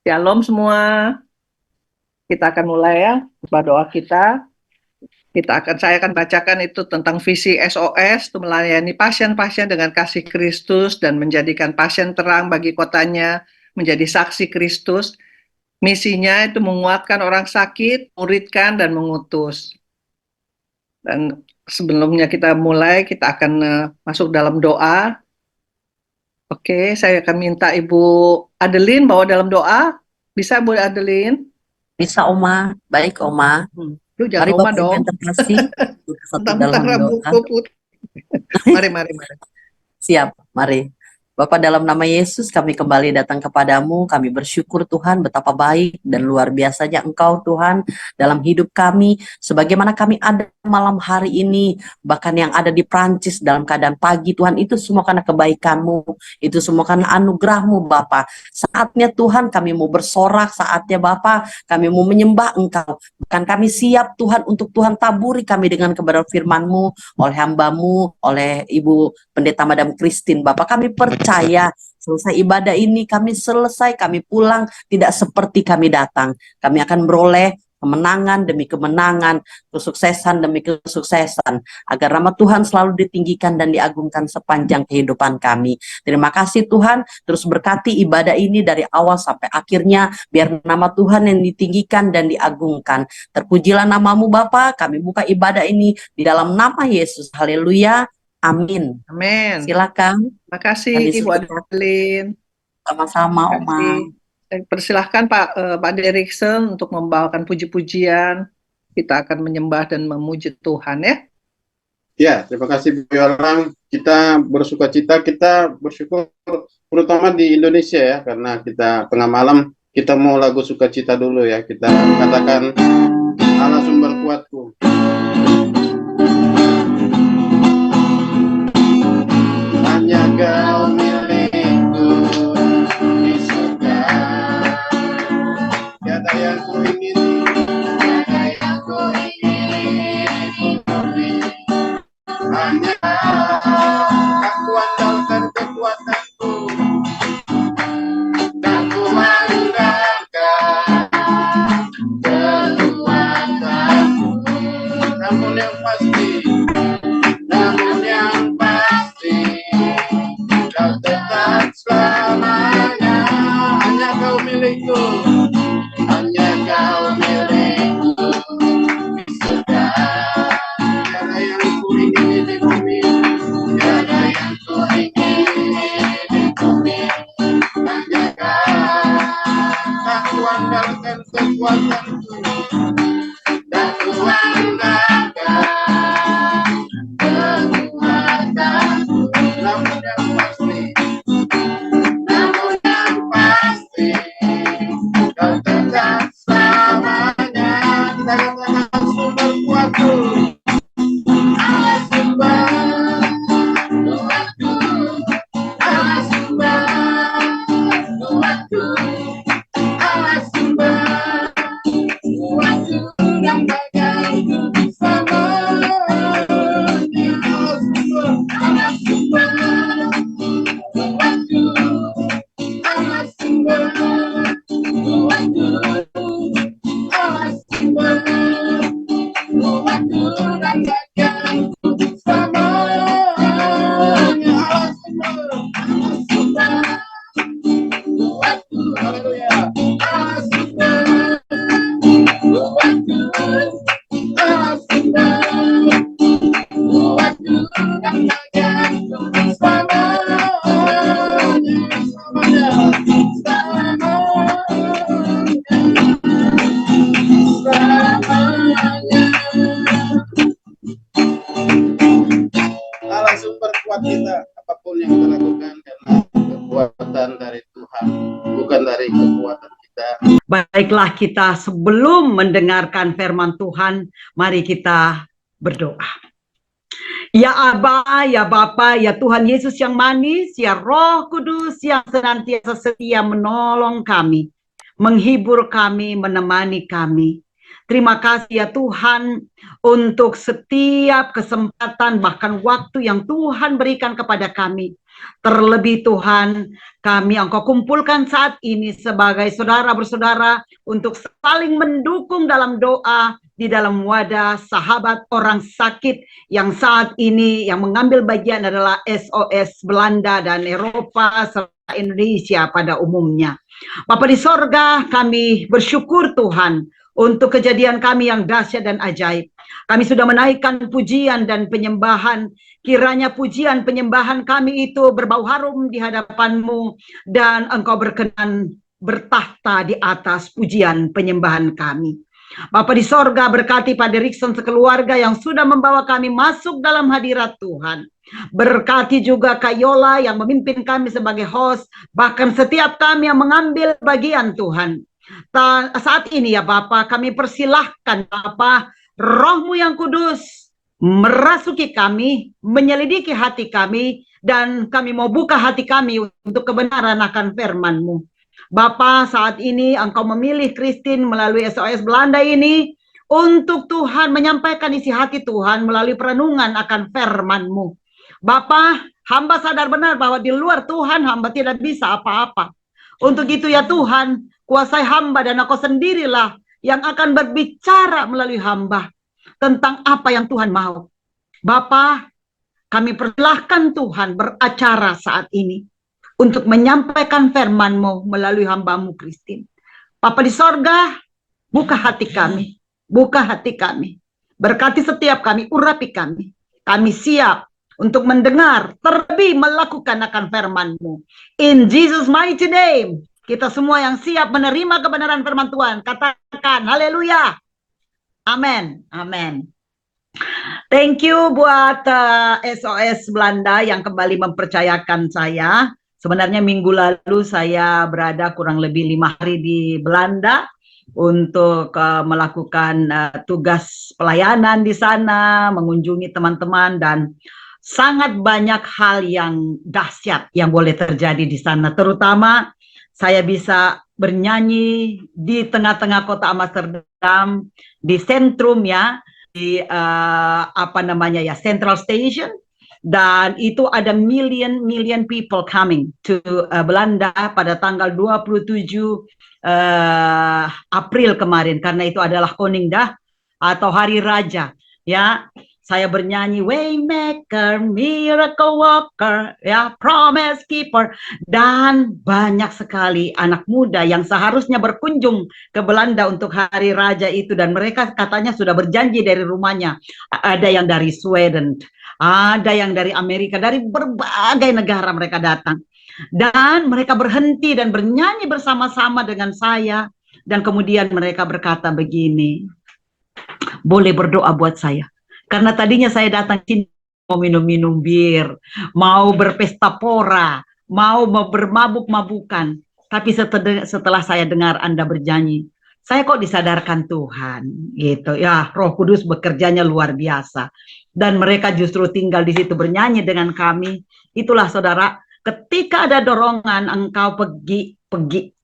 Shalom semua. Kita akan mulai ya, doa kita. Saya akan bacakan itu tentang visi SOS untuk melayani pasien-pasien dengan kasih Kristus dan menjadikan pasien terang bagi kotanya, menjadi saksi Kristus. Misinya itu menguatkan orang sakit, muridkan dan mengutus. Dan sebelumnya kita mulai, kita akan masuk dalam doa. Oke, saya akan minta Ibu Adeline bawa dalam doa. Bisa Bu Adeline? Bisa, Oma. Baik, Oma. Lu Mari jangan Oma Bapak Ibu dong. yang terkasih, kita satu Tentang-tentang dalam doa. rambutku putih. Mari. Siap, mari. Bapak, dalam nama Yesus kami kembali datang kepadamu. Kami bersyukur Tuhan betapa baik dan luar biasanya Engkau Tuhan dalam hidup kami. Sebagaimana kami ada malam hari ini, bahkan yang ada di Prancis dalam keadaan pagi Tuhan, itu semua karena kebaikan-Mu, itu semua karena anugerah-Mu Bapa. Saatnya Tuhan kami mau bersorak, saatnya Bapa kami mau menyembah Engkau. Bahkan kami siap Tuhan untuk Tuhan taburi kami dengan kebenaran firman-Mu oleh hamba-Mu, oleh Ibu Pendeta Madam Christine. Bapak, kami percaya selesai ibadah ini kami selesai, kami pulang tidak seperti kami datang. Kami akan beroleh kemenangan demi kemenangan, kesuksesan demi kesuksesan, agar nama Tuhan selalu ditinggikan dan diagungkan sepanjang kehidupan kami. Terima kasih Tuhan, terus berkati ibadah ini dari awal sampai akhirnya, biar nama Tuhan yang ditinggikan dan diagungkan. Terpujilah namamu Bapa, kami buka ibadah ini di dalam nama Yesus. Haleluya. Amin. Amin. Silakan. Terima kasih Bu Adeline. Sama-sama, Oma. Persilahkan Pak Deriksen untuk membawakan puji-pujian. Kita akan menyembah dan memuji Tuhan ya. Ya, terima kasih Bu Yolang. Kita bersuka cita, kita bersyukur terutama di Indonesia ya, karena kita tengah malam, kita mau lagu sukacita dulu ya. Kita katakan Allah sumber kuatku. Hanya Kau milikku di surga. Tiada yang ku ingini, tiada yang ku ingini di bumi. Hanya Aku andalkan kekuatanku dan ku andalkan kekuatanku. Namun yang pasti Kau tetap selamanya. Hanya Kau milikku, hanya Kau milikku di surga. Tiada yang ku ingini di bumi, tiada yang ku ingini di bumi. Hanya Kau andalkan kekuatanku dan ku andalkan kekuatanku. Namun yang pasti Kau tetap selamanya. Kita katakan sumber kuatku, Allah sumber kuatku, Allah sumber kuatku, Allah sumber kuatku dan bagianku selamanya. Allah sumber kuatku, Allah sumber kuatku, Allah sumber kuatku dan bagianku selamanya. Allah sumber kuatku, haleluya. Allah sumber kuatku, Allah sumber kuatku dan bagianku selamanya. Allah sumber kuat kita, apapun yang kita lakukan karena kekuatan dari Tuhan, bukan dari kekuatan kita. Baiklah, kita sebelum mendengarkan firman Tuhan, mari kita berdoa. Ya Aba, ya Bapa, ya Tuhan Yesus yang manis, ya Roh Kudus yang senantiasa setia menolong kami, menghibur kami, menemani kami. Terima kasih ya Tuhan untuk setiap kesempatan bahkan waktu yang Tuhan berikan kepada kami Terlebih Tuhan, kami Engkau kumpulkan saat ini sebagai saudara bersaudara untuk saling mendukung dalam doa di dalam wadah sahabat orang sakit yang saat ini yang mengambil bagian adalah SOS Belanda dan Eropa serta Indonesia pada umumnya. Bapa di sorga, kami bersyukur Tuhan untuk kejadian kami yang dahsyat dan ajaib. Kami sudah menaikkan pujian dan penyembahan. Kiranya pujian penyembahan kami itu berbau harum di hadapan-Mu dan Engkau berkenan bertahta di atas pujian penyembahan kami. Bapa di sorga, berkati Pak Derikson sekeluarga yang sudah membawa kami masuk dalam hadirat Tuhan. Berkati juga Kak Yola yang memimpin kami sebagai host, bahkan setiap kami yang mengambil bagian Tuhan. Saat ini ya Bapa, kami persilahkan Bapa, Roh-Mu yang kudus merasuki kami, menyelidiki hati kami, dan kami mau buka hati kami untuk kebenaran akan firman-Mu. Bapa, saat ini Engkau memilih Christine melalui SOS Belanda ini untuk Tuhan menyampaikan isi hati Tuhan melalui perenungan akan firman-Mu. Bapa, hamba sadar benar bahwa di luar Tuhan hamba tidak bisa apa-apa. Untuk itu ya Tuhan, kuasai hamba dan Engkau sendirilah yang akan berbicara melalui hamba tentang apa yang Tuhan mau. Bapa, kami persilahkan Tuhan beracara saat ini untuk menyampaikan firman-Mu melalui hamba-Mu Christine. Bapa di sorga, buka hati kami, buka hati kami. Berkati setiap kami, urapi kami. Kami siap untuk mendengar, terlebih melakukan akan firman-Mu. In Jesus mighty name, kita semua yang siap menerima kebenaran firman Tuhan, katakan haleluya. Amin, amin. Thank you buat SOS Belanda yang kembali mempercayakan saya. Sebenarnya minggu lalu saya berada kurang lebih 5 hari di Belanda untuk melakukan tugas pelayanan di sana, mengunjungi teman-teman, dan sangat banyak hal yang dahsyat yang boleh terjadi di sana. Terutama saya bisa bernyanyi di tengah-tengah kota Amsterdam, di sentrum ya, di Central Station, dan itu ada million people coming to Belanda pada tanggal 27 April kemarin, karena itu adalah Koninginnedag atau Hari Raja ya. Saya bernyanyi Waymaker, Miracle Worker, ya, Promise Keeper, dan banyak sekali anak muda yang seharusnya berkunjung ke Belanda untuk Hari Raja itu, dan mereka katanya sudah berjanji dari rumahnya. Ada yang dari Sweden, ada yang dari Amerika, dari berbagai negara mereka datang. Dan mereka berhenti dan bernyanyi bersama-sama dengan saya, dan kemudian mereka berkata begini, boleh berdoa buat saya. Karena tadinya saya datang sini mau minum-minum bir, mau berpesta pora, mau bermabuk-mabukan. Tapi setelah saya dengar Anda bernyanyi, saya kok disadarkan Tuhan, gitu ya. Roh Kudus bekerjanya luar biasa, dan mereka justru tinggal di situ bernyanyi dengan kami. Itulah saudara, ketika ada dorongan engkau pergi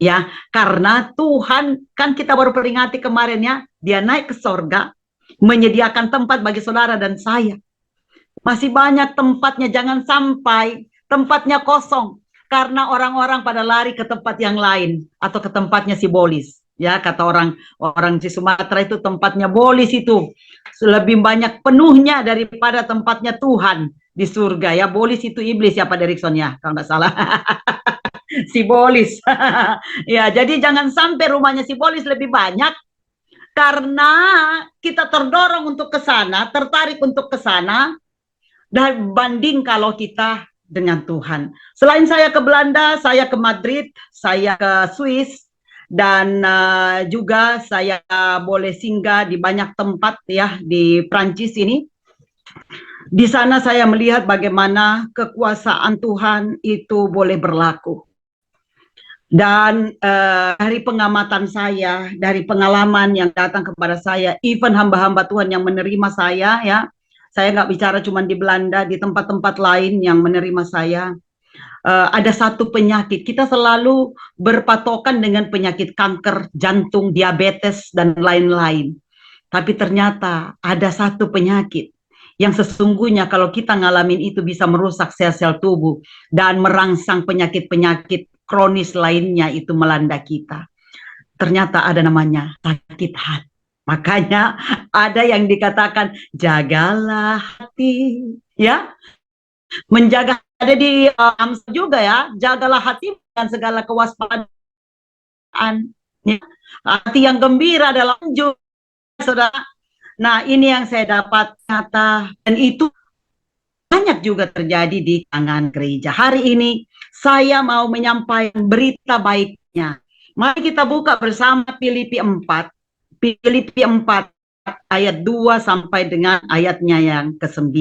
ya, karena Tuhan kan kita baru peringati kemarin ya, Dia naik ke sorga, menyediakan tempat bagi saudara dan saya. Masih banyak tempatnya, jangan sampai tempatnya kosong karena orang-orang pada lari ke tempat yang lain atau ke tempatnya si Bolis. Ya, kata orang di Sumatera itu tempatnya Bolis itu lebih banyak penuhnya daripada tempatnya Tuhan di surga. Ya, Bolis itu iblis ya Pak Derikson ya, kalau nggak salah. Si Bolis. Ya, jadi jangan sampai rumahnya si Bolis lebih banyak, karena kita terdorong untuk ke sana, tertarik untuk ke sana, dan banding kalau kita dengan Tuhan. Selain saya ke Belanda, saya ke Madrid, saya ke Swiss, dan juga saya boleh singgah di banyak tempat ya di Prancis ini. Di sana saya melihat bagaimana kekuasaan Tuhan itu boleh berlaku. Dan dari pengamatan saya, dari pengalaman yang datang kepada saya, even hamba-hamba Tuhan yang menerima saya, ya, saya nggak bicara cuma di Belanda, di tempat-tempat lain yang menerima saya, ada satu penyakit, kita selalu berpatokan dengan penyakit kanker, jantung, diabetes, dan lain-lain. Tapi ternyata ada satu penyakit Yang sesungguhnya kalau kita ngalamin itu bisa merusak sel-sel tubuh dan merangsang penyakit-penyakit kronis lainnya itu melanda kita. Ternyata ada namanya sakit hati. Makanya ada yang dikatakan jagalah hati, ya. Menjaga ada di Amsal juga ya, jagalah hati dan segala kewaspadaan. Ya. Hati yang gembira adalah anjur, saudara. Nah, ini yang saya dapat kata, dan itu banyak juga terjadi di kalangan gereja. Hari ini saya mau menyampaikan berita baiknya. Mari kita buka bersama Filipi 4. Filipi 4 ayat 2 sampai dengan ayatnya yang ke-9.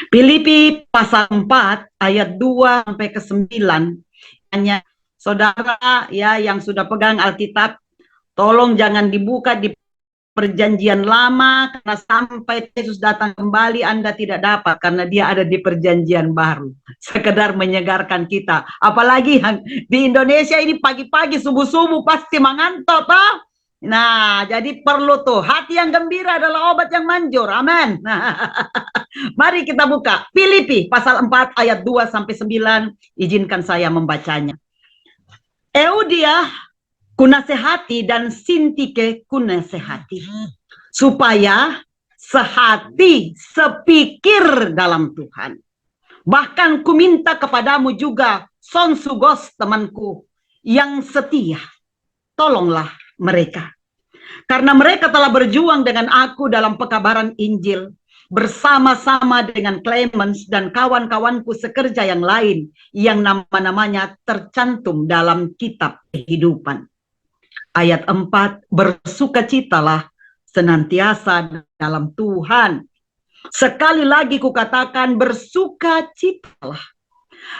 Filipi pasal 4 ayat 2 sampai ke-9. Hanya saudara ya yang sudah pegang Alkitab, tolong jangan dibuka di perjanjian lama, karena sampai Yesus datang kembali Anda tidak dapat, karena dia ada di perjanjian baru. Sekedar menyegarkan kita. Apalagi di Indonesia ini pagi-pagi subuh-subuh pasti mengantuk, Pak. Nah, jadi perlu tuh, hati yang gembira adalah obat yang manjur. Amin. Mari kita buka Filipi pasal 4 ayat 2 sampai 9. Izinkan saya membacanya. Eudia kunasehati dan Sintike kunasehati, supaya sehati sepikir dalam Tuhan. Bahkan kuminta kepadamu juga Sonsugos temanku yang setia, tolonglah mereka, karena mereka telah berjuang dengan aku dalam pekabaran Injil, bersama-sama dengan Clemens dan kawan-kawanku sekerja yang lain yang nama-namanya tercantum dalam kitab kehidupan. Ayat 4, bersukacitalah senantiasa dalam Tuhan. Sekali lagi kukatakan, bersukacitalah.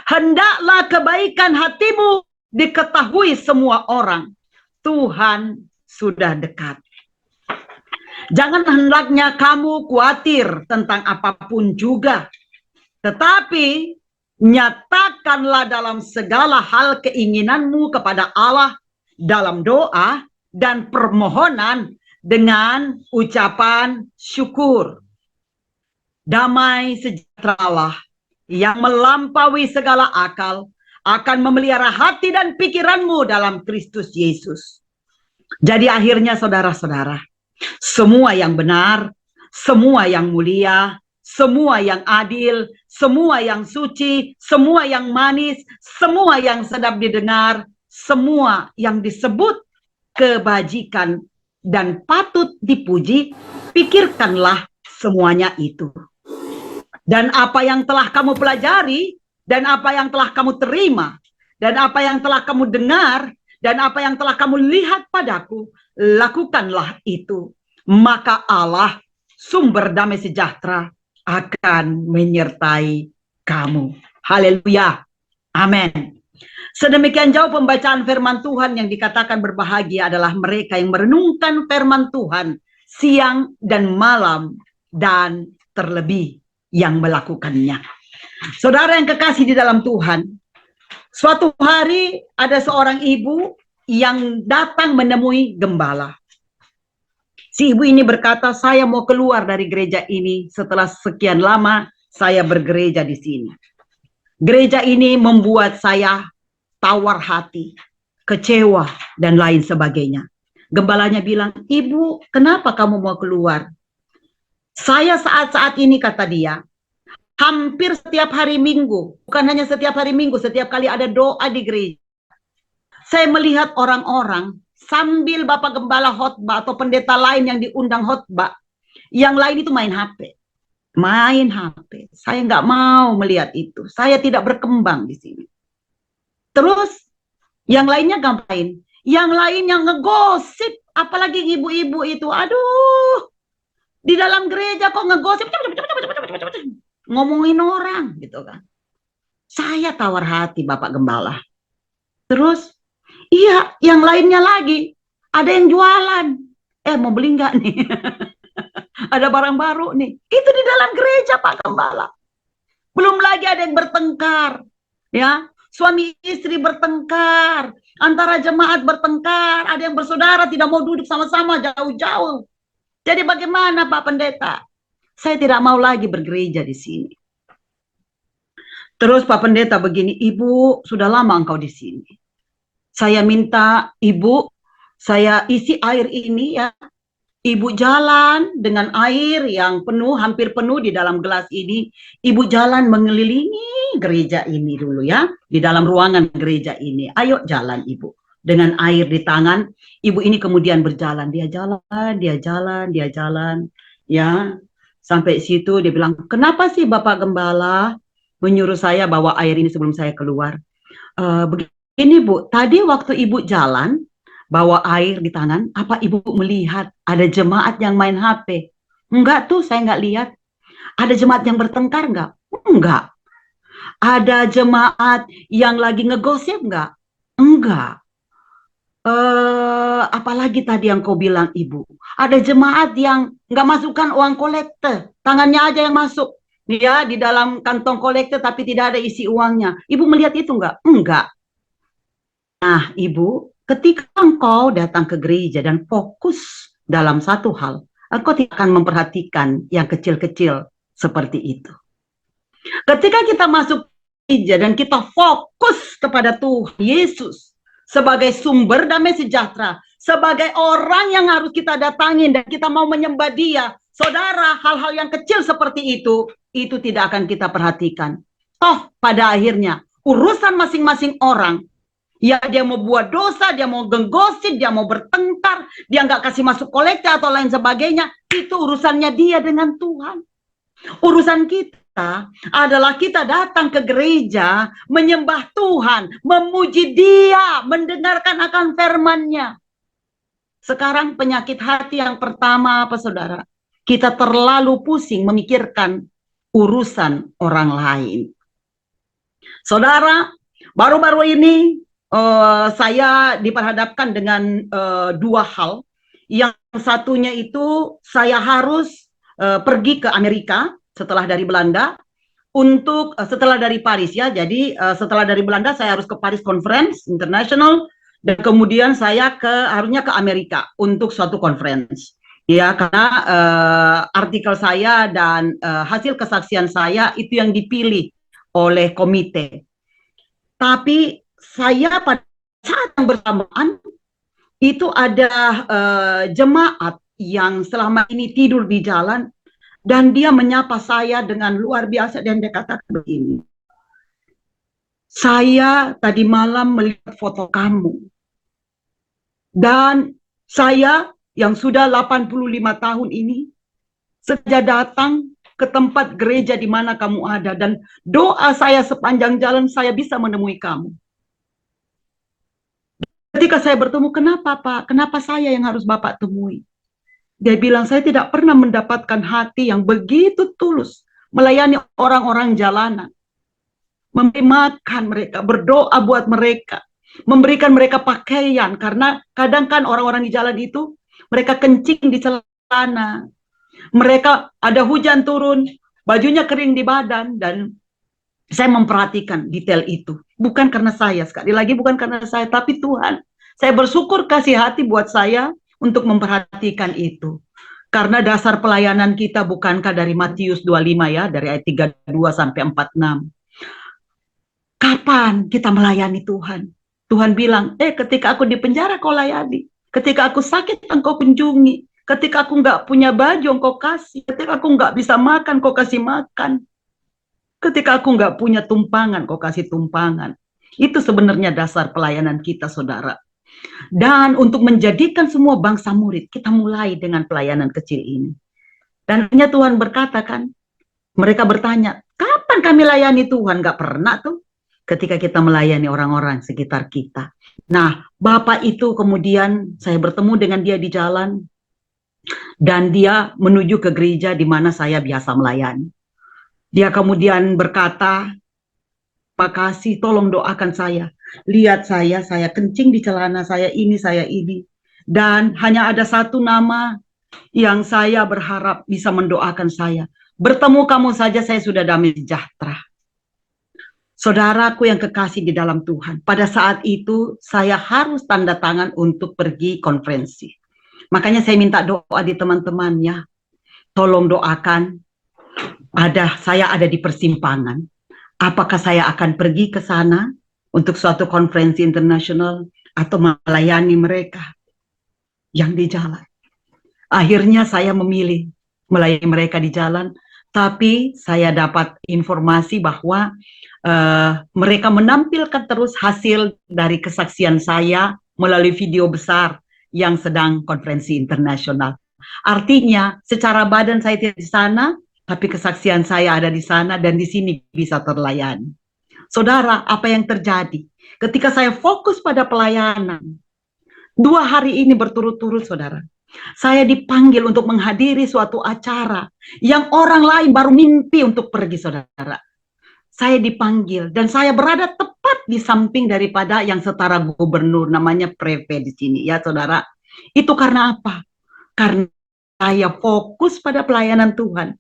Hendaklah kebaikan hatimu diketahui semua orang. Tuhan sudah dekat. Jangan hendaknya kamu khawatir tentang apapun juga. Tetapi nyatakanlah dalam segala hal keinginanmu kepada Allah dalam doa dan permohonan dengan ucapan syukur. Damai sejahteralah yang melampaui segala akal akan memelihara hati dan pikiranmu dalam Kristus Yesus. Jadi akhirnya saudara-saudara, semua yang benar, semua yang mulia, semua yang adil, semua yang suci, semua yang manis, semua yang sedap didengar, semua yang disebut kebajikan dan patut dipuji, pikirkanlah semuanya itu. Dan apa yang telah kamu pelajari, dan apa yang telah kamu terima, dan apa yang telah kamu dengar, dan apa yang telah kamu lihat padaku, lakukanlah itu. Maka Allah, sumber damai sejahtera, akan menyertai kamu. Haleluya. Amin. Sedemikian jauh pembacaan firman Tuhan. Yang dikatakan berbahagia adalah mereka yang merenungkan firman Tuhan siang dan malam, dan terlebih yang melakukannya. Saudara yang kekasih di dalam Tuhan, suatu hari ada seorang ibu yang datang menemui gembala. Si ibu ini berkata, saya mau keluar dari gereja ini setelah sekian lama saya bergereja di sini. Gereja ini membuat saya tawar hati, kecewa, dan lain sebagainya. Gembalanya bilang, ibu, kenapa kamu mau keluar? Saya saat-saat ini, kata dia, hampir setiap hari Minggu, bukan hanya setiap hari Minggu, setiap kali ada doa di gereja, saya melihat orang-orang sambil Bapak Gembala khotbah atau pendeta lain yang diundang khotbah, yang lain itu main HP. Main HP. Saya nggak mau melihat itu. Saya tidak berkembang di sini. Terus, yang lainnya ngapain? Yang lainnya ngegosip, apalagi ibu-ibu itu. Aduh, di dalam gereja kok ngegosip, ngomongin orang, gitu kan. Saya tawar hati, Bapak Gembala. Terus, iya, yang lainnya lagi, ada yang jualan. Mau beli nggak nih? Ada barang baru nih. Itu di dalam gereja, Pak Gembala. Belum lagi ada yang bertengkar, ya. Suami istri bertengkar, antara jemaat bertengkar, ada yang bersaudara tidak mau duduk sama-sama jauh-jauh. Jadi bagaimana Pak Pendeta? Saya tidak mau lagi bergereja di sini. Terus Pak Pendeta begini, Ibu sudah lama engkau di sini. Saya minta Ibu, saya isi air ini ya. Ibu jalan dengan air yang penuh, hampir penuh di dalam gelas ini. Ibu jalan mengelilingi gereja ini dulu ya. Di dalam ruangan gereja ini. Ayo jalan Ibu. Dengan air di tangan, Ibu ini kemudian berjalan. Dia jalan, dia jalan, dia jalan. Ya, sampai situ dia bilang, kenapa sih Bapak Gembala menyuruh saya bawa air ini sebelum saya keluar? Begini Bu, tadi waktu Ibu jalan, bawa air di tangan, apa Ibu melihat ada jemaat yang main HP? Enggak tuh, saya enggak lihat. Ada jemaat yang bertengkar enggak? Enggak. Ada jemaat yang lagi ngegosip enggak? Enggak. Apalagi tadi yang kau bilang Ibu, ada jemaat yang nggak masukkan uang kolekte, tangannya aja yang masuk, ya di dalam kantong kolekte tapi tidak ada isi uangnya. Ibu melihat itu enggak? Enggak. Nah, Ibu, ketika engkau datang ke gereja dan fokus dalam satu hal, engkau tidak akan memperhatikan yang kecil-kecil seperti itu. Ketika kita masuk gereja dan kita fokus kepada Tuhan Yesus sebagai sumber damai sejahtera, sebagai orang yang harus kita datangin dan kita mau menyembah Dia, saudara, hal-hal yang kecil seperti itu tidak akan kita perhatikan. Toh, pada akhirnya, urusan masing-masing orang, ya dia mau buat dosa, dia mau genggosit, dia mau bertengkar, dia nggak kasih masuk kolekte atau lain sebagainya, itu urusannya dia dengan Tuhan. Urusan kita adalah kita datang ke gereja, menyembah Tuhan, memuji Dia, mendengarkan akan firman-Nya. Sekarang penyakit hati yang pertama apa saudara? Kita terlalu pusing memikirkan urusan orang lain. Saudara, baru-baru ini saya diperhadapkan dengan dua hal. Yang satunya itu saya harus pergi ke Amerika setelah dari Belanda untuk setelah dari Paris ya. Jadi setelah dari Belanda saya harus ke Paris Conference International dan kemudian saya harusnya ke Amerika untuk suatu conference. Ya, karena artikel saya dan hasil kesaksian saya itu yang dipilih oleh komite. Tapi saya pada saat yang bersamaan itu ada jemaat yang selama ini tidur di jalan dan dia menyapa saya dengan luar biasa dan dia katakan begini, saya tadi malam melihat foto kamu dan saya yang sudah 85 tahun ini sejak datang ke tempat gereja di mana kamu ada dan doa saya sepanjang jalan saya bisa menemui kamu. Ketika saya bertemu, kenapa Pak? Kenapa saya yang harus Bapak temui? Dia bilang, saya tidak pernah mendapatkan hati yang begitu tulus melayani orang-orang jalanan. Memberi makan mereka, berdoa buat mereka, memberikan mereka pakaian. Karena kadang kan orang-orang di jalan itu, mereka kencing di celana. Mereka ada hujan turun, bajunya kering di badan, dan saya memperhatikan detail itu. Bukan karena saya, sekali lagi bukan karena saya, tapi Tuhan. Saya bersyukur kasih hati buat saya untuk memperhatikan itu. Karena dasar pelayanan kita bukankah dari Matius 25 ya, dari ayat 32 sampai 46. Kapan kita melayani Tuhan? Tuhan bilang, ketika aku di penjara kau layani. Ketika aku sakit engkau kunjungi. Ketika aku nggak punya baju engkau kasih. Ketika aku nggak bisa makan kau kasih makan. Ketika aku nggak punya tumpangan, kau kasih tumpangan. Itu sebenarnya dasar pelayanan kita, saudara. Dan untuk menjadikan semua bangsa murid, kita mulai dengan pelayanan kecil ini. Dan hanya Tuhan berkata kan, mereka bertanya, kapan kami layani Tuhan? Nggak pernah tuh. Ketika kita melayani orang-orang sekitar kita. Nah, Bapak itu kemudian saya bertemu dengan dia di jalan. Dan dia menuju ke gereja di mana saya biasa melayani. Dia kemudian berkata, Pak Kasih, tolong doakan saya. Lihat saya kencing di celana saya ini. Dan hanya ada satu nama yang saya berharap bisa mendoakan saya. Bertemu kamu saja saya sudah damai sejahtera. Saudaraku yang kekasih di dalam Tuhan. Pada saat itu saya harus tanda tangan untuk pergi konferensi. Makanya saya minta doa di teman-temannya. Tolong doakan saya ada di persimpangan. Apakah saya akan pergi ke sana untuk suatu konferensi internasional atau melayani mereka yang di jalan? Akhirnya saya memilih melayani mereka di jalan, tapi saya dapat informasi bahwa mereka menampilkan terus hasil dari kesaksian saya melalui video besar yang sedang konferensi internasional. Artinya, secara badan saya tidak di sana, tapi kesaksian saya ada di sana dan di sini bisa terlayani. Saudara, apa yang terjadi? Ketika saya fokus pada pelayanan, 2 hari ini berturut-turut, saudara, saya dipanggil untuk menghadiri suatu acara yang orang lain baru mimpi untuk pergi, saudara. Saya dipanggil dan saya berada tepat di samping daripada yang setara gubernur, namanya Preve di sini, ya saudara. Itu karena apa? Karena saya fokus pada pelayanan Tuhan.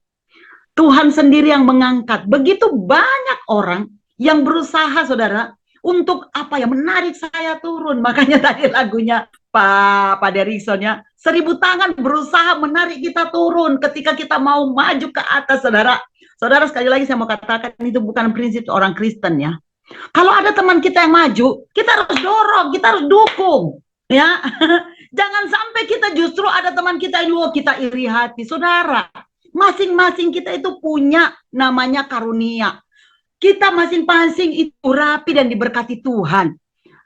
Tuhan sendiri yang mengangkat. Begitu banyak orang yang berusaha, saudara, untuk apa ya, menarik saya turun. Makanya tadi lagunya Pak Derikson ya, 1000 tangan berusaha menarik kita turun ketika kita mau maju ke atas, saudara. Saudara, sekali lagi saya mau katakan, itu bukan prinsip orang Kristen ya. Kalau ada teman kita yang maju, kita harus dorong, kita harus dukung, ya. Jangan sampai kita justru ada teman kita yang kita iri hati. Saudara, masing-masing kita itu punya namanya karunia. Kita masing-masing itu rapi dan diberkati Tuhan.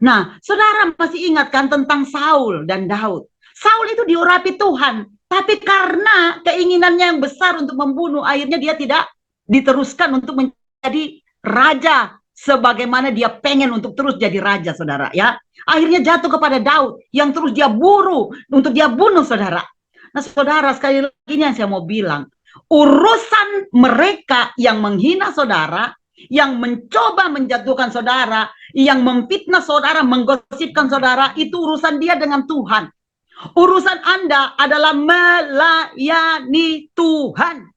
Nah, saudara masih ingat kan tentang Saul dan Daud? Saul itu diurapi Tuhan, tapi karena keinginannya yang besar untuk membunuh, akhirnya dia tidak diteruskan untuk menjadi raja sebagaimana dia pengen untuk terus jadi raja, saudara, ya. Akhirnya jatuh kepada Daud yang terus dia buru untuk dia bunuh, saudara. Nah, saudara, sekali lagi yang saya mau bilang, urusan mereka yang menghina saudara, yang mencoba menjatuhkan saudara, yang memfitnah saudara, menggosipkan saudara, itu urusan dia dengan Tuhan. Urusan Anda adalah melayani Tuhan.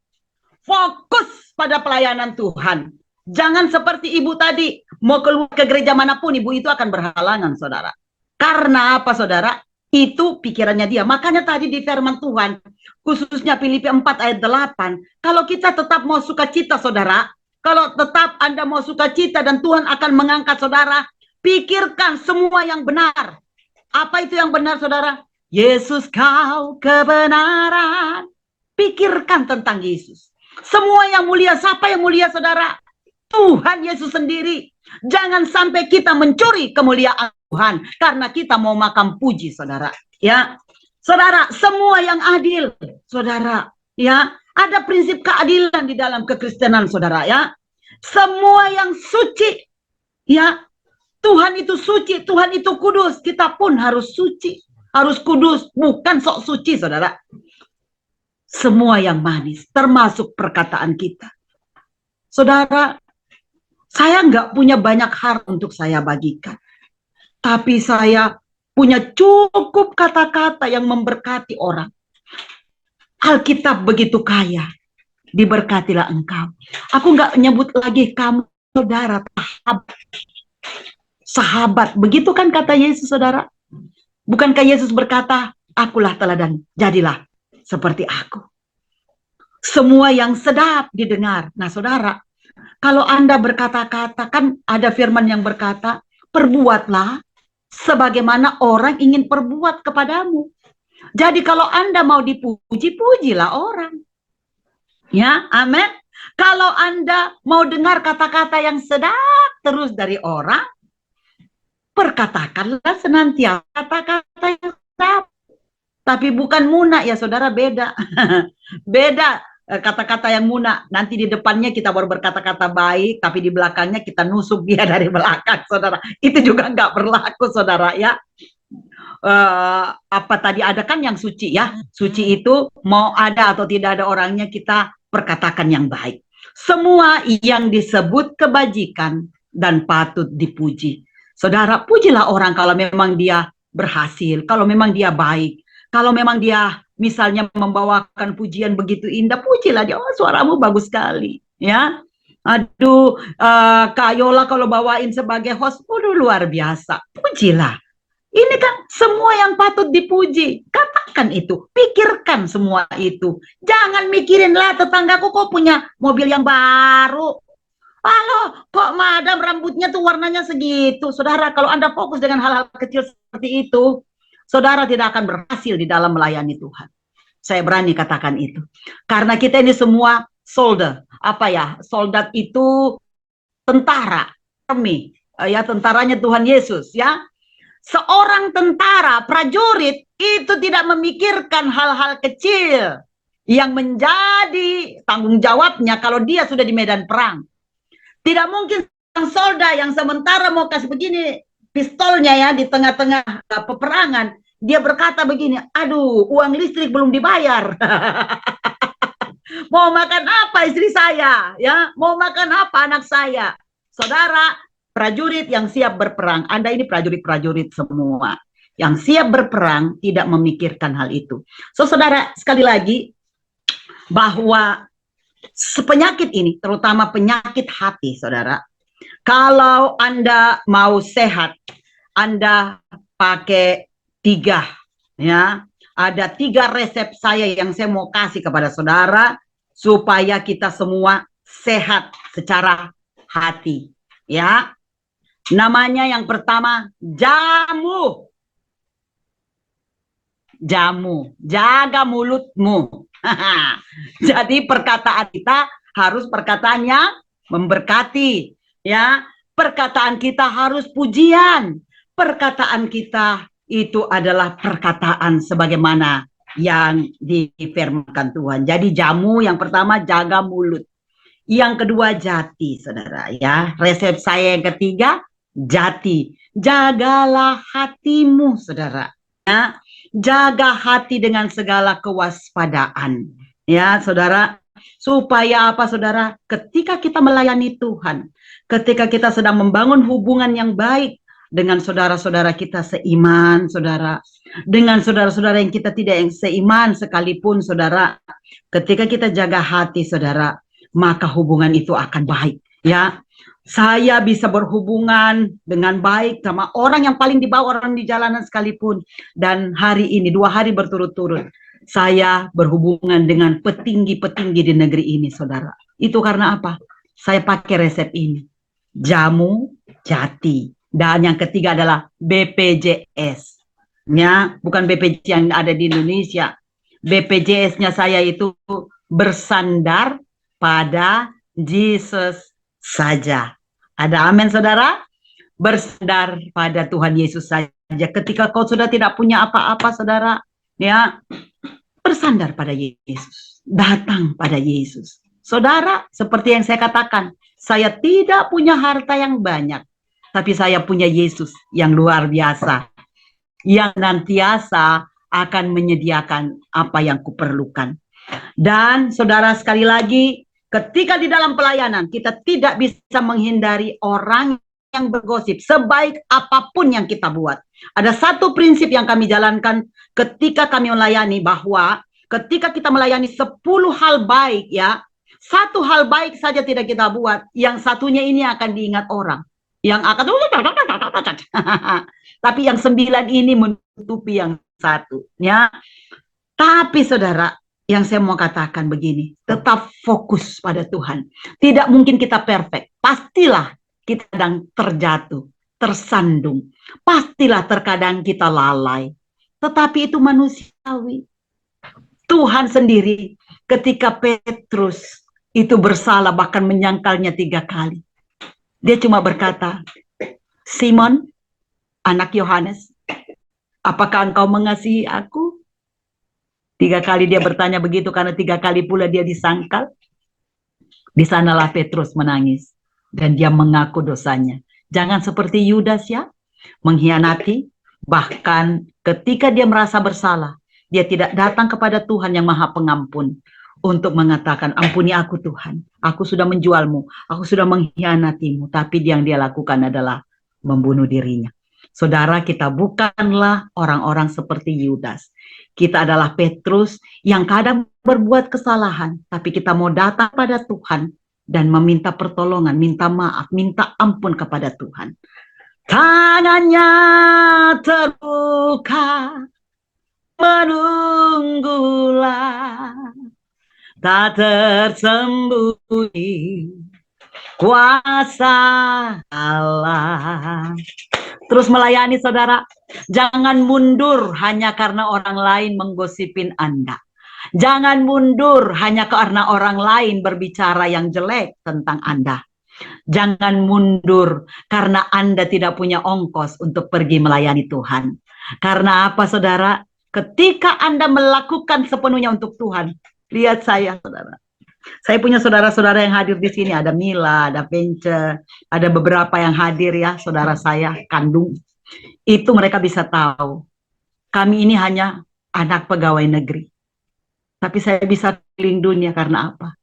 Fokus pada pelayanan Tuhan. Jangan seperti ibu tadi, mau keluar ke gereja manapun, ibu itu akan berhalangan, saudara. Karena apa, saudara? Itu pikirannya dia. Makanya tadi di firman Tuhan, khususnya Filipi 4 ayat 8, kalau kita tetap mau sukacita, saudara, kalau tetap Anda mau sukacita dan Tuhan akan mengangkat saudara, pikirkan semua yang benar. Apa itu yang benar, saudara? Yesus kau kebenaran. Pikirkan tentang Yesus. Semua yang mulia, siapa yang mulia, saudara? Tuhan Yesus sendiri. Jangan sampai kita mencuri kemuliaan Tuhan karena kita mau makan puji, saudara. Ya, saudara, semua yang adil, saudara. Ya, ada prinsip keadilan di dalam kekristenan, saudara. Ya, semua yang suci. Ya, Tuhan itu suci, Tuhan itu kudus. Kita pun harus suci, harus kudus, bukan sok suci, saudara. Semua yang manis, termasuk perkataan kita. Saudara, saya nggak punya banyak hal untuk saya bagikan. Tapi saya punya cukup kata-kata yang memberkati orang. Alkitab begitu kaya. Diberkatilah engkau. Aku nggak nyebut lagi kamu, saudara, sahabat. Sahabat, begitu kan kata Yesus, saudara? Bukankah Yesus berkata, akulah teladan, jadilah seperti aku. Semua yang sedap didengar. Nah, saudara, kalau Anda berkata-kata, kan ada firman yang berkata, perbuatlah sebagaimana orang ingin perbuat kepadamu. Jadi kalau Anda mau dipuji, pujilah orang. Ya, amin. Kalau Anda mau dengar kata-kata yang sedap terus dari orang, perkatakanlah senantiasa kata-kata yang sedap. Tapi bukan munak ya, saudara, beda. Beda. Kata-kata yang munak, nanti di depannya kita baru berkata-kata baik, tapi di belakangnya kita nusuk dia dari belakang, saudara. Itu juga nggak berlaku, saudara, ya. Apa tadi ada kan yang suci, ya. Suci itu mau ada atau tidak ada orangnya, kita perkatakan yang baik. Semua yang disebut kebajikan dan patut dipuji. Saudara, pujilah orang kalau memang dia berhasil, kalau memang dia baik, kalau memang dia misalnya membawakan pujian begitu indah, pujilah dia. Oh, suaramu bagus sekali, ya. Aduh, Kak Yola kalau bawain sebagai host, luar biasa. Pujilah. Ini kan semua yang patut dipuji. Katakan Pikirkan itu, pikirkan semua itu. Jangan mikirin lah tetanggaku kok punya mobil yang baru. Halo, kok madam rambutnya tuh warnanya segitu. Saudara, kalau Anda fokus dengan hal-hal kecil seperti itu, saudara tidak akan berhasil di dalam melayani Tuhan. Saya berani katakan itu. Karena kita ini semua soldier. Apa ya? Soldat itu tentara. Army. Ya, tentaranya Tuhan Yesus, ya. Seorang tentara, prajurit, itu tidak memikirkan hal-hal kecil yang menjadi tanggung jawabnya kalau dia sudah di medan perang. Tidak mungkin soldat yang sementara mau kasih begini pistolnya ya di tengah-tengah peperangan, dia berkata begini, aduh uang listrik belum dibayar. Mau makan apa istri saya? Ya, mau makan apa anak saya? Saudara, prajurit yang siap berperang, Anda ini prajurit-prajurit semua. Yang siap berperang tidak memikirkan hal itu. So, saudara, sekali lagi, bahwa penyakit ini, terutama penyakit hati, saudara, kalau Anda mau sehat, Anda pakai 3, ya. Ada 3 resep saya yang saya mau kasih kepada saudara supaya kita semua sehat secara hati, ya. Namanya yang pertama jamu. Jamu, jaga mulutmu. Jadi perkataan kita harus perkataan yang memberkati, ya. Perkataan kita harus pujian. Perkataan kita itu adalah perkataan sebagaimana yang difirmankan Tuhan. Jadi jamu yang pertama jaga mulut. Yang kedua jati, saudara, ya. Resep saya yang ketiga jati. Jagalah hatimu, saudara. Ya. Jaga hati dengan segala kewaspadaan. Ya, saudara. Supaya apa, saudara? Ketika kita melayani Tuhan, ketika kita sedang membangun hubungan yang baik dengan saudara-saudara kita seiman, saudara, dengan saudara-saudara yang kita tidak yang seiman sekalipun, saudara, ketika kita jaga hati, saudara, maka hubungan itu akan baik, ya. Saya bisa berhubungan dengan baik sama orang yang paling di bawah, orang di jalanan sekalipun, dan hari ini 2 hari berturut-turut saya berhubungan dengan petinggi-petinggi di negeri ini, saudara. Itu karena apa? Saya pakai resep ini, jamu jati. Dan yang ketiga adalah BPJS. Ya, bukan BPJS yang ada di Indonesia. BPJS-nya saya itu bersandar pada Yesus saja. Ada amin, saudara? Bersandar pada Tuhan Yesus saja. Ketika kau sudah tidak punya apa-apa, saudara, ya, bersandar pada Yesus. Datang pada Yesus. Saudara, seperti yang saya katakan, saya tidak punya harta yang banyak. Tapi saya punya Yesus yang luar biasa, yang nantiasa akan menyediakan apa yang kuperlukan. Dan saudara, sekali lagi, ketika di dalam pelayanan, kita tidak bisa menghindari orang yang bergosip, sebaik apapun yang kita buat. Ada satu prinsip yang kami jalankan ketika kami melayani, bahwa ketika kita melayani 10 hal baik, ya, 1 hal baik saja tidak kita buat, yang satunya ini akan diingat orang. Yang akan tapi yang 9 ini menutupi yang 1, ya. Tapi saudara, yang saya mau katakan begini, tetap fokus pada Tuhan. Tidak mungkin kita perfect. Pastilah kita kadang terjatuh, tersandung. Pastilah terkadang kita lalai. Tetapi itu manusiawi. Tuhan sendiri ketika Petrus itu bersalah, bahkan menyangkalnya 3 kali. Dia cuma berkata, Simon, anak Yohanes, apakah engkau mengasihi aku? 3 kali dia bertanya begitu, karena 3 kali pula dia disangkal. Di sanalah Petrus menangis, dan dia mengaku dosanya. Jangan seperti Yudas, ya, mengkhianati. Bahkan ketika dia merasa bersalah, dia tidak datang kepada Tuhan yang Maha Pengampun untuk mengatakan, ampuni aku Tuhan, aku sudah menjualmu, aku sudah mengkhianatimu. Tapi yang dia lakukan adalah membunuh dirinya. Saudara, kita bukanlah orang-orang seperti Yudas. Kita adalah Petrus yang kadang berbuat kesalahan, tapi kita mau datang pada Tuhan dan meminta pertolongan, minta maaf, minta ampun kepada Tuhan. Tangannya terbuka menuju tak tersembunyi kuasa Allah. Terus melayani saudara, jangan mundur hanya karena orang lain menggosipin Anda. Jangan mundur hanya karena orang lain berbicara yang jelek tentang Anda. Jangan mundur karena Anda tidak punya ongkos untuk pergi melayani Tuhan. Karena apa saudara? Ketika Anda melakukan sepenuhnya untuk Tuhan, lihat saya saudara. Saya punya saudara-saudara yang hadir di sini, ada Mila, ada Pence, ada beberapa yang hadir ya, saudara saya kandung. Itu mereka bisa tahu. Kami ini hanya anak pegawai negeri. Tapi saya bisa keliling dunia karena apa?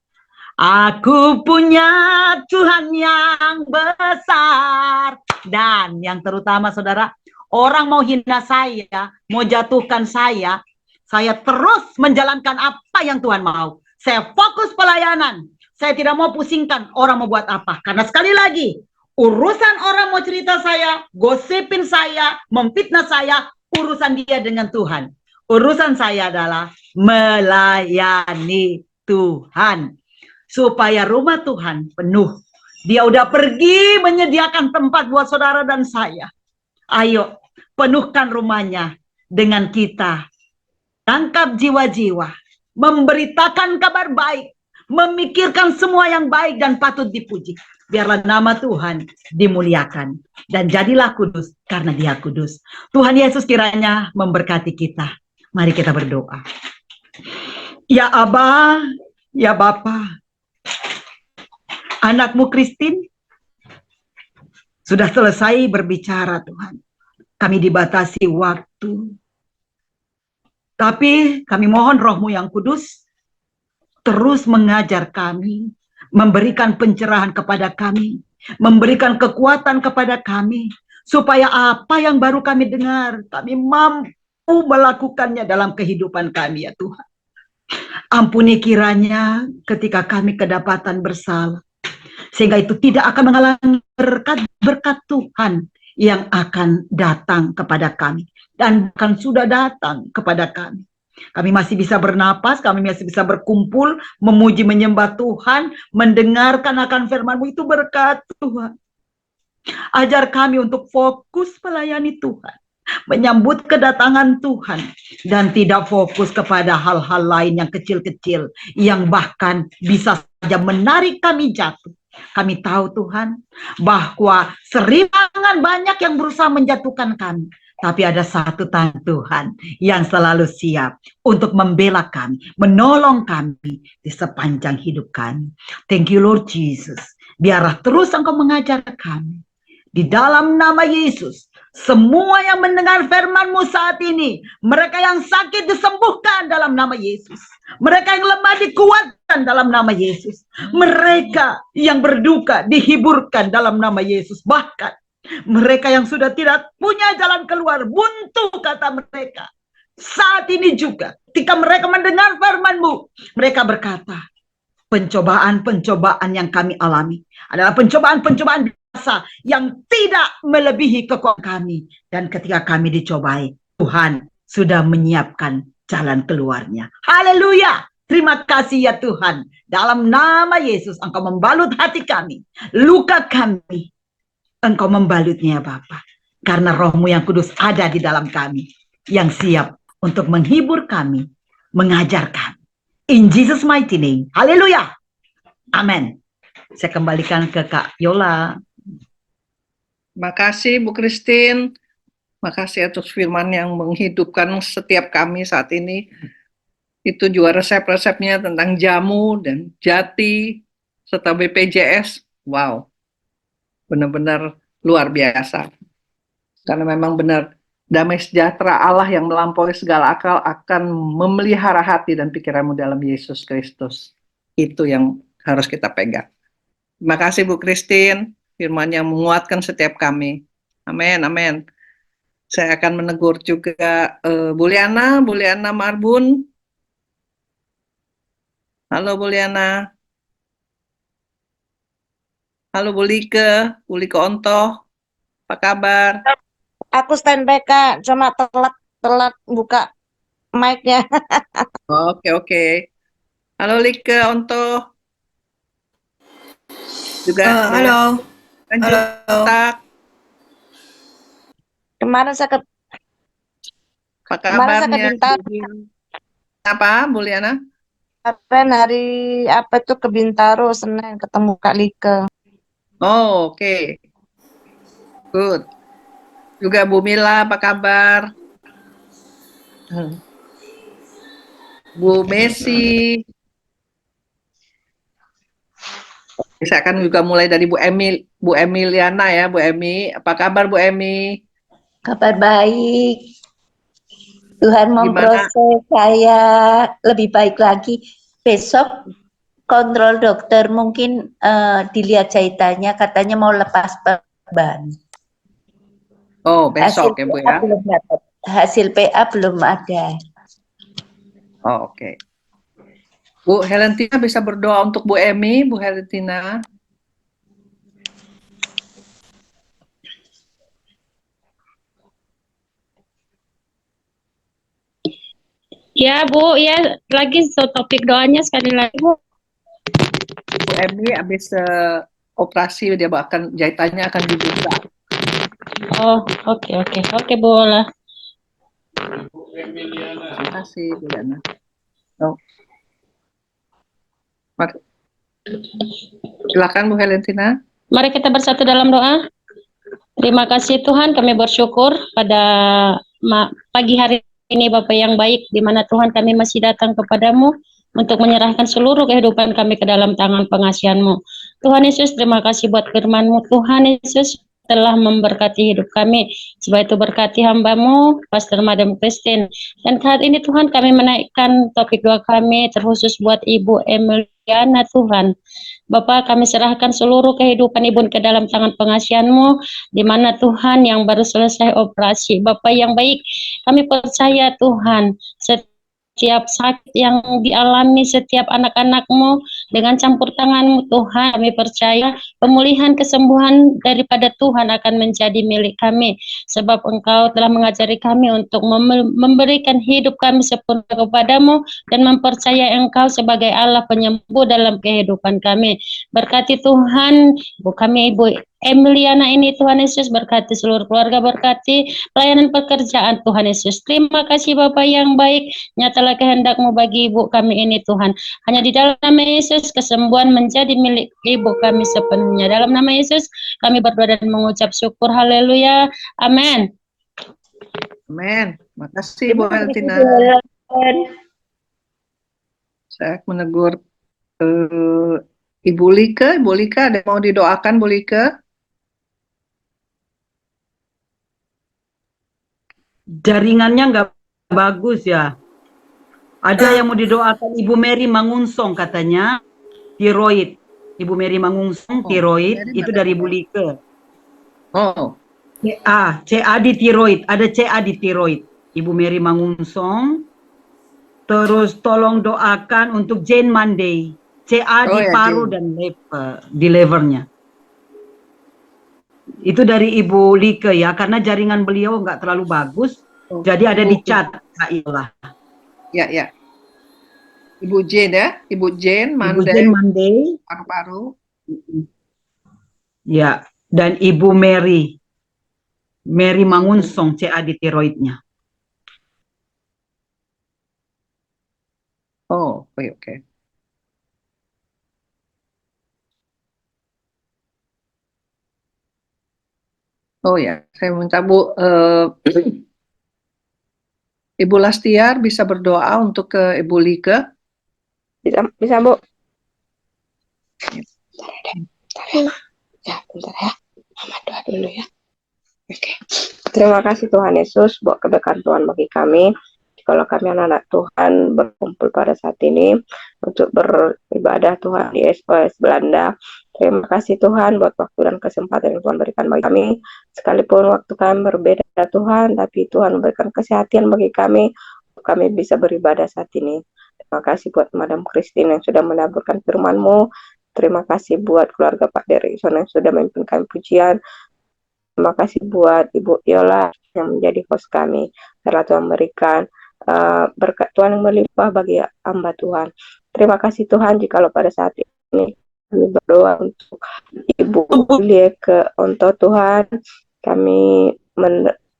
Aku punya Tuhan yang besar. Dan yang terutama saudara, orang mau hina saya, mau jatuhkan saya terus menjalankan apa yang Tuhan mau. Saya fokus pelayanan. Saya tidak mau pusingkan orang mau buat apa. Karena sekali lagi, urusan orang mau cerita saya, gosipin saya, memfitnah saya, urusan dia dengan Tuhan. Urusan saya adalah melayani Tuhan. Supaya rumah Tuhan penuh. Dia udah pergi menyediakan tempat buat saudara dan saya. Ayo, penuhkan rumahnya dengan kita. Tangkap jiwa-jiwa. Memberitakan kabar baik. Memikirkan semua yang baik dan patut dipuji. Biarlah nama Tuhan dimuliakan. Dan jadilah kudus karena Dia kudus. Tuhan Yesus kiranya memberkati kita. Mari kita berdoa. Ya Aba, ya Bapa, anakmu Christine sudah selesai berbicara Tuhan. Kami dibatasi waktu. Tapi kami mohon Roh-Mu yang kudus terus mengajar kami, memberikan pencerahan kepada kami, memberikan kekuatan kepada kami, supaya apa yang baru kami dengar, kami mampu melakukannya dalam kehidupan kami ya Tuhan. Ampuni kiranya ketika kami kedapatan bersalah, sehingga itu tidak akan menghalangi berkat Tuhan yang akan datang kepada kami dan bahkan sudah datang kepada kami. Kami masih bisa bernapas, kami masih bisa berkumpul, memuji menyembah Tuhan, mendengarkan akan firman-Mu, itu berkat Tuhan. Ajar kami untuk fokus melayani Tuhan, menyambut kedatangan Tuhan, dan tidak fokus kepada hal-hal lain yang kecil-kecil, yang bahkan bisa saja menarik kami jatuh. Kami tahu Tuhan, bahwa seribangan banyak yang berusaha menjatuhkan kami. Tapi ada satu tangan Tuhan yang selalu siap untuk membela kami, menolong kami di sepanjang hidup kami. Thank you Lord Jesus. Biarlah terus Engkau mengajar kami. Di dalam nama Yesus, semua yang mendengar firman-Mu saat ini, mereka yang sakit disembuhkan dalam nama Yesus. Mereka yang lemah dikuatkan dalam nama Yesus. Mereka yang berduka dihiburkan dalam nama Yesus. Bahkan mereka yang sudah tidak punya jalan keluar, buntu kata mereka, saat ini juga ketika mereka mendengar firman-Mu, mereka berkata, pencobaan-pencobaan yang kami alami adalah pencobaan-pencobaan biasa yang tidak melebihi kekuatan kami. Dan ketika kami dicobai, Tuhan sudah menyiapkan jalan keluarnya. Haleluya! Terima kasih ya Tuhan. Dalam nama Yesus, Engkau membalut hati kami, luka kami, Engkau membalutnya Bapa. Karena Roh-Mu yang kudus ada di dalam kami, yang siap untuk menghibur kami, mengajar kami. In Jesus mighty name. Haleluya. Amin. Saya kembalikan ke Kak Yola. Makasih Bu Christine. Makasih atas firman yang menghidupkan setiap kami saat ini. Itu juga resep-resepnya tentang jamu dan jati serta BPJS. Wow. Benar-benar luar biasa. Karena memang benar damai sejahtera Allah yang melampaui segala akal akan memelihara hati dan pikiranmu dalam Yesus Kristus. Itu yang harus kita pegang. Terima kasih Bu Christine, firman yang menguatkan setiap kami. Amin, amin. Saya akan menegur juga Bu Liana Marbun. Halo Bu Liana. Halo Bu Like Ontoh, apa kabar? Aku standby Kak, cuma telat buka mic-nya. Oke. Halo Like, Onto juga. Halo, Lanjut, halo. Tak. Kemarin saya ke Apa kemarin saya ke kabarnya? Bintaro. Apa, Bu Liana? Kemarin hari apa itu ke Bintaro Senin ketemu Kak Like. Oh, oke. Good. Juga Bu Mila, apa kabar? Bu Messi. Saya akan juga mulai dari Bu Emiliana ya, Bu Emi. Apa kabar Bu Emi? Kabar baik. Tuhan Gimana? memproses saya lebih baik lagi. Besok kontrol dokter mungkin dilihat jahitannya katanya mau lepas beban. Oh, Hasil besok ya Bu PA ya. belum dapat. Hasil PA belum ada. Oh, oke. Bu Helentina bisa berdoa untuk Bu Emi, Bu Helentina. Ya Bu, ya lagi topik doanya sekali lagi Bu. Bu Emi habis operasi dia akan jahitannya akan dibuka. Oh, oke Bu lah. Terima kasih Bu Liana. Oh. Silakan Bu Helentina. Mari kita bersatu dalam doa. Terima kasih Tuhan, kami bersyukur pada pagi hari ini Bapak yang baik, di mana Tuhan kami masih datang kepadamu untuk menyerahkan seluruh kehidupan kami ke dalam tangan pengasihan-Mu. Tuhan Yesus, terima kasih buat firman-Mu. Tuhan Yesus telah memberkati hidup kami, supaya itu berkati hamba-Mu, Pastor Madam Christine. Dan saat ini Tuhan kami menaikkan topik doa kami terkhusus buat Ibu Emiliana Tuhan. Bapak, kami serahkan seluruh kehidupan Ibu ke dalam tangan pengasihan-Mu, di mana Tuhan yang baru selesai operasi. Bapak yang baik, kami percaya Tuhan, setiap sakit yang dialami setiap anak-anak-Mu dengan campur tangan-Mu Tuhan, kami percaya pemulihan kesembuhan daripada Tuhan akan menjadi milik kami, sebab Engkau telah mengajari kami untuk memberikan hidup kami sepenuhnya kepadamu dan mempercayai Engkau sebagai Allah penyembuh dalam kehidupan kami. Berkati Tuhan Ibu kami, Ibu Emiliana ini, Tuhan Yesus, berkati seluruh keluarga, berkati pelayanan pekerjaan Tuhan Yesus. Terima kasih Bapak yang baik, nyatalah kehendak-Mu bagi Ibu kami ini Tuhan. Hanya di dalam nama Yesus kesembuhan menjadi milik Ibu kami sepenuhnya. Dalam nama Yesus kami berdoa dan mengucap syukur. Haleluya. Amin. Amin. Makasih Bu Helentina. Saya menegur Ibu Lika. Ibu Lika, ada yang mau didoakan Bu Lika? Jaringannya nggak bagus ya. Ada yang mau didoakan Ibu Mary Mangunsong katanya, tiroid. Ibu Mary Mangunsong, tiroid, itu dari Ibu Like. Oh. CA di tiroid, ada CA di tiroid. Ibu Mary Mangunsong. Terus tolong doakan untuk Jane Monday, CA di paru dan di levernya. Itu dari Ibu Like ya, karena jaringan beliau nggak terlalu bagus, jadi ada di chat. Ya. Ibu Jane ya, Ibu Jane Monday, paru-paru. Ya, dan Ibu Mary Mangunsong, CA di tiroidnya. Oh, oke. Oh ya, saya minta Bu Ibu Lastiar bisa berdoa untuk ke Ibu Like. Bisa Bu. Ya, bentar ya. Mama doa dulu ya. Oke. Terima kasih Tuhan Yesus buat keberkahan Tuhan bagi kami. Kalau kami anak-anak Tuhan berkumpul pada saat ini untuk beribadah Tuhan di SOS Belanda. Terima kasih Tuhan buat waktu dan kesempatan yang Tuhan berikan bagi kami. Sekalipun waktu kami berbeda Tuhan, tapi Tuhan memberikan kesehatan bagi kami bisa beribadah saat ini. Terima kasih buat Madam Christine yang sudah menaburkan firman-Mu. Terima kasih buat keluarga Pak Derikson yang sudah memimpin kami pujian. Terima kasih buat Ibu Yola yang menjadi host kami. Karena Tuhan memberikan berkat Tuhan yang melimpah bagi hamba Tuhan. Terima kasih Tuhan jikalau pada saat ini kami berdoa untuk Ibu Lieke Onto Tuhan. Kami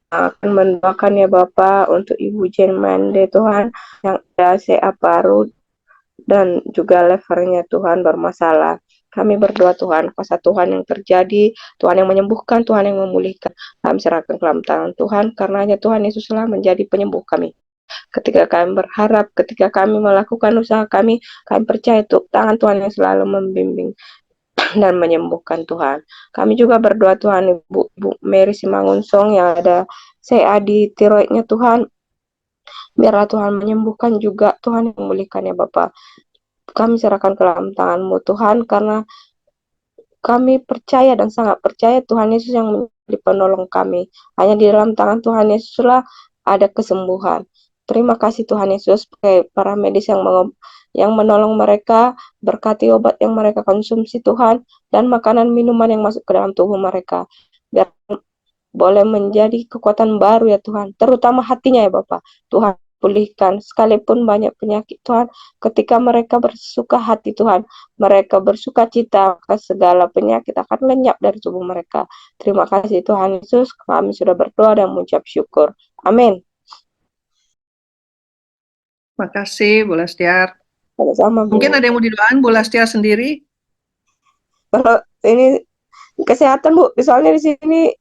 akan mendoakan ya Bapak untuk Ibu Jen Mande Tuhan yang ada CA paru dan juga levernya Tuhan bermasalah. Kami berdoa Tuhan, kuasa Tuhan yang terjadi, Tuhan yang menyembuhkan, Tuhan yang memulihkan. Kami serahkan ke dalam tangan Tuhan, karena hanya Tuhan Yesuslah menjadi penyembuh kami. Ketika kami berharap, ketika kami melakukan usaha kami percaya tangan Tuhan yang selalu membimbing dan menyembuhkan Tuhan. Kami juga berdoa Tuhan, Ibu Mary Simangunsong yang ada CA di tiroidnya Tuhan, biarlah Tuhan menyembuhkan juga, Tuhan yang memulihkan ya Bapak. Kami serahkan ke dalam tangan-Mu Tuhan, karena kami percaya dan sangat percaya Tuhan Yesus yang menjadi penolong kami. Hanya di dalam tangan Tuhan Yesuslah ada kesembuhan. Terima kasih Tuhan Yesus, para medis yang menolong mereka, berkati obat yang mereka konsumsi Tuhan, dan makanan minuman yang masuk ke dalam tubuh mereka. Biar boleh menjadi kekuatan baru ya Tuhan, terutama hatinya ya Bapak. Tuhan pulihkan, sekalipun banyak penyakit Tuhan, ketika mereka bersuka hati Tuhan, mereka bersuka cita, maka segala penyakit akan lenyap dari tubuh mereka. Terima kasih Tuhan Yesus, kami sudah berdoa dan mengucap syukur. Amin. Terima kasih Bu Lastiar. Sama-sama Bu. Mungkin ada yang mau didoain Bu Lastiar sendiri? Kalau ini kesehatan Bu, soalnya di sini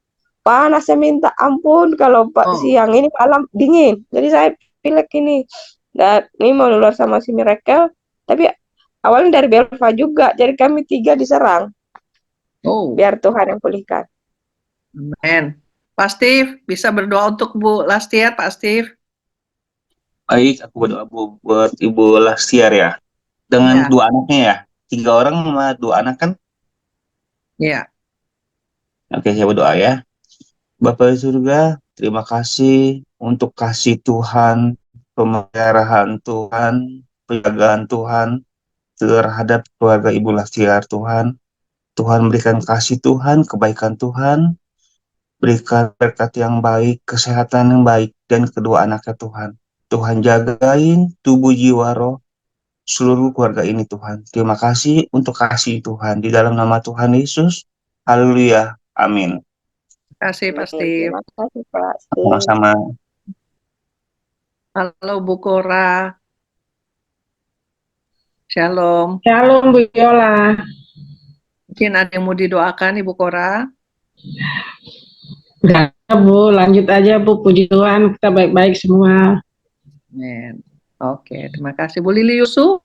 panas, saya minta ampun. Kalau siang ini malam dingin, jadi saya pilek ini. Dan ini mau nular sama si Miracle, tapi awalnya dari Belva juga, jadi kami 3 diserang. Biar Tuhan yang pulihkan. Amin. Pak Steve, bisa berdoa untuk Bu Lastiar, Pak Steve? Baik, aku berdoa buat Ibu Lastiar ya. Dengan 2 anaknya ya, 3 orang sama 2 anak kan? Iya. Oke, saya berdoa ya. Bapak di surga, terima kasih untuk kasih Tuhan, pemeliharaan Tuhan, penjagaan Tuhan terhadap keluarga Ibu Lastiar Tuhan. Tuhan berikan kasih Tuhan, kebaikan Tuhan, berikan berkat yang baik, kesehatan yang baik, dan kedua anaknya Tuhan. Tuhan jagain tubuh jiwa roh seluruh keluarga ini Tuhan. Terima kasih untuk kasih Tuhan. Di dalam nama Tuhan Yesus. Haleluya. Amin. Terima kasih Pak Steve. Terima kasih Pak Steve. Sama-sama. Halo Bu Kora. Shalom. Shalom Bu Yola. Mungkin ada yang mau didoakan Ibu Kora? Enggak Bu, lanjut aja Bu, puji Tuhan, kita baik-baik semua. Amin. Oke, terima kasih Bu Lili Yusuf.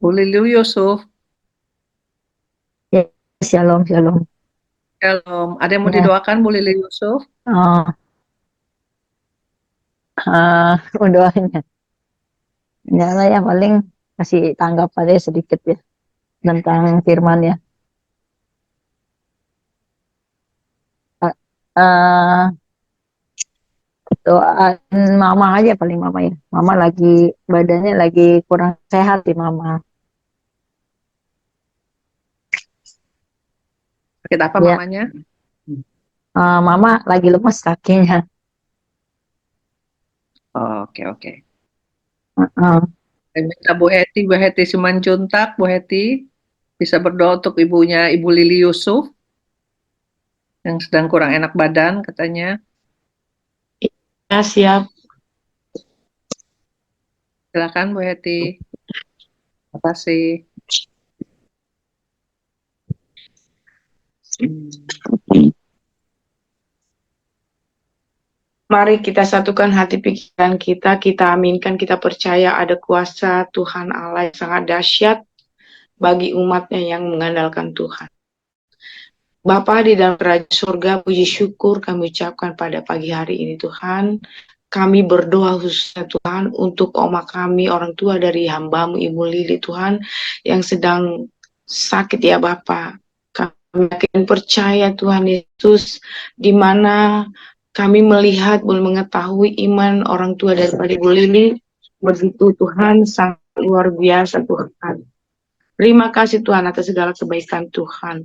Bu Lili Yusuf. Shalom, shalom. Shalom. Ada yang mau didoakan Bu Lili Yusuf? Doainnya. Ya lah ya, paling kasih tanggap aja sedikit ya tentang firman ya. Doain mama aja paling mama ya. Mama lagi badannya lagi kurang sehat di mama. Sakit apa Ya. mamanya? Mama lagi lemas kakinya. Oke. Saya minta Bu Heti Simanjuntak, Bu Heti bisa berdoa untuk ibunya Ibu Lili Yusuf yang sedang kurang enak badan katanya. Ya, siap. Silakan Bu Heti. Terima kasih. Mari kita satukan hati pikiran kita, kita aminkan, kita percaya ada kuasa Tuhan Allah yang sangat dahsyat bagi umatnya yang mengandalkan Tuhan. Bapa di dalam kerajaan surga, puji syukur kami ucapkan pada pagi hari ini Tuhan. Kami berdoa khususnya Tuhan untuk oma kami, orang tua dari hamba-Mu Ibu Lili Tuhan yang sedang sakit ya Bapa. Kami yakin percaya Tuhan Yesus di mana kami melihat dan mengetahui iman orang tua daripada Ibu Lili begitu Tuhan sangat luar biasa Tuhan. Terima kasih Tuhan atas segala kebaikan Tuhan.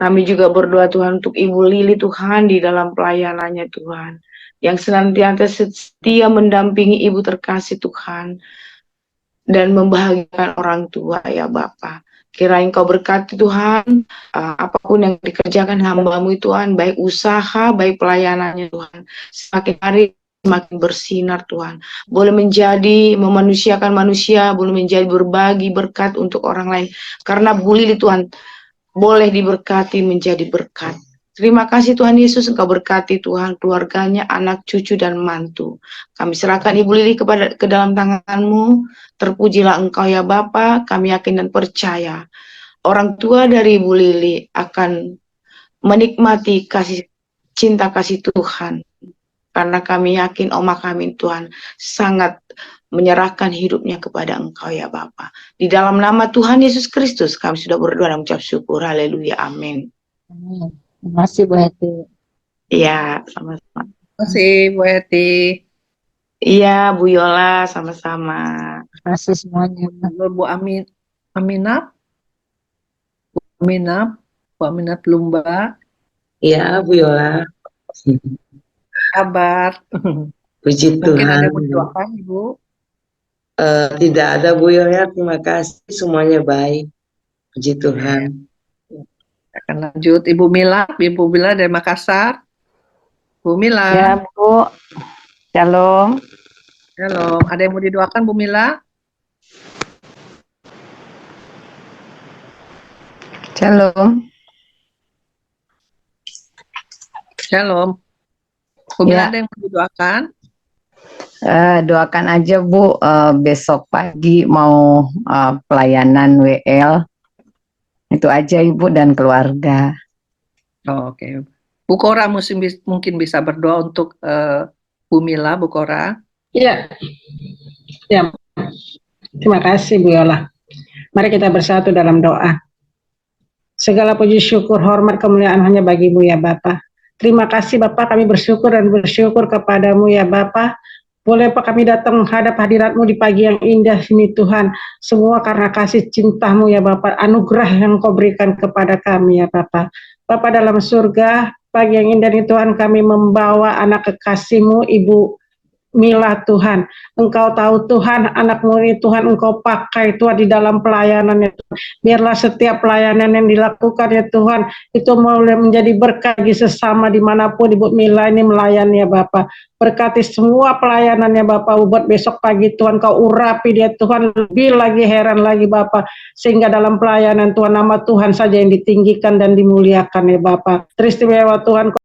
Kami juga berdoa Tuhan untuk Ibu Lili Tuhan di dalam pelayanannya Tuhan. Yang senantiasa setia mendampingi Ibu terkasih Tuhan. Dan membahagiakan orang tua ya Bapa. Kiranya Engkau berkati Tuhan, apapun yang dikerjakan hamba-Mu Tuhan, baik usaha, baik pelayanannya Tuhan. Semakin hari semakin bersinar Tuhan. Boleh menjadi memanusiakan manusia, boleh menjadi berbagi berkat untuk orang lain. Karena Bu Lili Tuhan, boleh diberkati menjadi berkat. Terima kasih Tuhan Yesus, Engkau berkati Tuhan keluarganya, anak, cucu, dan mantu. Kami serahkan Ibu Lili ke dalam tangan-Mu. Terpujilah Engkau ya Bapa, kami yakin dan percaya. Orang tua dari Ibu Lili akan menikmati cinta kasih Tuhan. Karena kami yakin Oma kami Tuhan sangat menyerahkan hidupnya kepada Engkau ya Bapa. Di dalam nama Tuhan Yesus Kristus kami sudah berdoa dan mengucap syukur. Haleluya. Amin. Terima kasih Bu Heti. Iya, sama-sama. Terima kasih Bu Heti. Iya, Bu Yola, sama-sama. Terima kasih semuanya. Bu Aminat. Bu Aminat Lumba. Iya, Bu Yola. Kabar. Puji Mungkin Tuhan. ada yang mau didoakan, Ibu? Tidak ada Bu Yola, terima kasih. Semuanya baik. Puji Tuhan. Akan lanjut Ibu Mila dari Makassar. Bu Mila. Ya Bu, shalom. Shalom. Ada yang mau didoakan Bu Mila? Shalom. Shalom. Bu Mila Ya. ada yang mau didoakan? Doakan aja Bu, besok pagi mau pelayanan WL. Itu aja Ibu dan keluarga. Oh, oke. Bu Kora mungkin bisa berdoa untuk Bu Mila, Bu Kora. Iya, ya. Terima kasih Bu Yola. Mari kita bersatu dalam doa. Segala puji syukur, hormat, kemuliaan hanya bagi-Mu ya Bapa. Terima kasih Bapa, kami bersyukur kepada-Mu ya Bapa. Boleh Pak kami datang menghadap hadirat-Mu di pagi yang indah ini Tuhan. Semua karena kasih cinta-Mu ya Bapak. Anugerah yang Kau berikan kepada kami ya Bapak. Bapak dalam surga, pagi yang indah ini Tuhan kami membawa anak kekasih-Mu Ibu Mila Tuhan. Engkau tahu Tuhan, anak-Mu ini Tuhan Engkau pakai Tuhan di dalam pelayanannya Tuhan. Biarlah setiap pelayanan yang dilakukan ya Tuhan, itu boleh menjadi berkat bagi sesama dimanapun Ibu Mila ini melayani ya Bapak. Berkati semua pelayanannya Bapak, buat besok pagi Tuhan Kau urapi dia Tuhan, lebih lagi heran lagi Bapak. Sehingga dalam pelayanan Tuhan, nama Tuhan saja yang ditinggikan dan dimuliakan ya Bapak. Teristimewa Tuhan